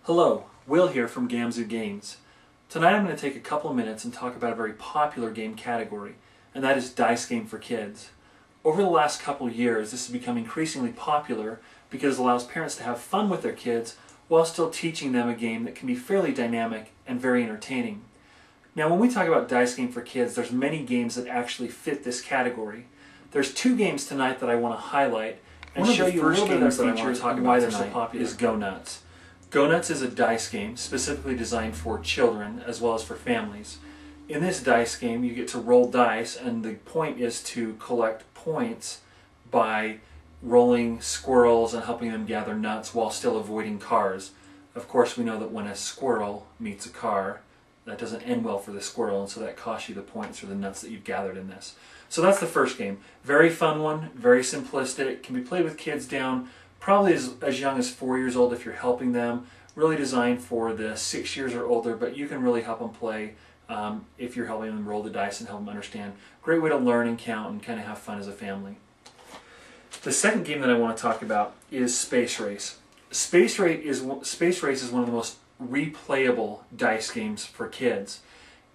Hello, Will here from Gamzu Games. Tonight I'm going to take a couple of minutes and talk about a very popular game category, and that is dice game for kids. Over the last couple of years, this has become increasingly popular because it allows parents to have fun with their kids while still teaching them a game that can be fairly dynamic and very entertaining. Now, when we talk about dice game for kids, there's many games that actually fit this category. There's two games tonight that I want to highlight and show you a little bit of their features and why they're so popular. Is Go Nuts. Go Nuts is a dice game specifically designed for children as well as for families. In this dice game, you get to roll dice, and the point is to collect points by rolling squirrels and helping them gather nuts while still avoiding cars. Of course, we know that when a squirrel meets a car, that doesn't end well for the squirrel, and so that costs you the points for the nuts that you've gathered in this. So that's the first game. Very fun one, very simplistic, can be played with kids down probably as young as 4 years old if you're helping them. Really designed for the 6 years or older, but you can really help them play if you're helping them roll the dice and help them understand. Great way to learn and count and kind of have fun as a family. The second game that I want to talk about is Space Race. Space Race is one of the most replayable dice games for kids.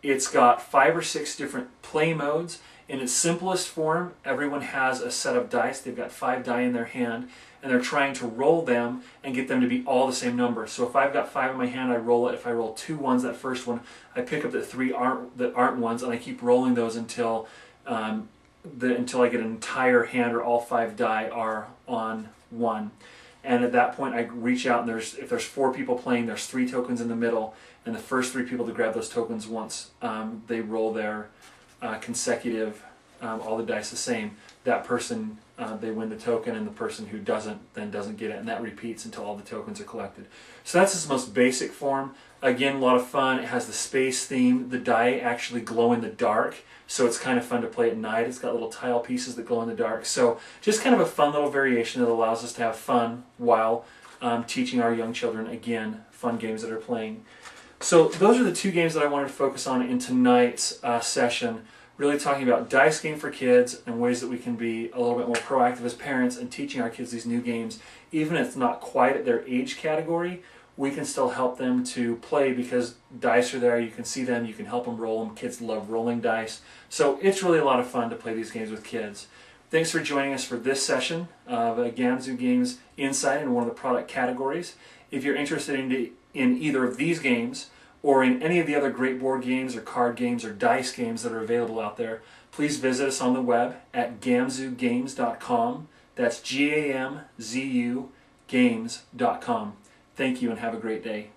It's got 5 or 6 different play modes. In its simplest form, everyone has a set of dice. They've got 5 die in their hand, and they're trying to roll them and get them to be all the same number. So if I've got 5 in my hand, I roll it. If I roll 2 ones that first one, I pick up the 3 that aren't ones, and I keep rolling those until I get an entire hand or all 5 die are on 1. And at that point, I reach out, and if there's 4 people playing, there's 3 tokens in the middle, and the first 3 people to grab those tokens once they roll their consecutive, all the dice the same, that person, they win the token, and the person who doesn't then doesn't get it, and that repeats until all the tokens are collected. So that's its most basic form. Again, a lot of fun. It has the space theme. The die actually glow in the dark, so it's kind of fun to play at night. It's got little tile pieces that glow in the dark. So just kind of a fun little variation that allows us to have fun while teaching our young children, again, fun games that are playing. So those are the 2 games that I wanted to focus on in tonight's session, really talking about dice game for kids and ways that we can be a little bit more proactive as parents and teaching our kids these new games. Even if it's not quite at their age category, we can still help them to play because dice are there, you can see them, you can help them roll them. Kids love rolling dice. So it's really a lot of fun to play these games with kids. Thanks for joining us for this session of Gamzu Games Insight in one of the product categories. If you're interested in either of these games, or in any of the other great board games or card games or dice games that are available out there, please visit us on the web at gamzugames.com. That's Gamzu games.com. Thank you and have a great day.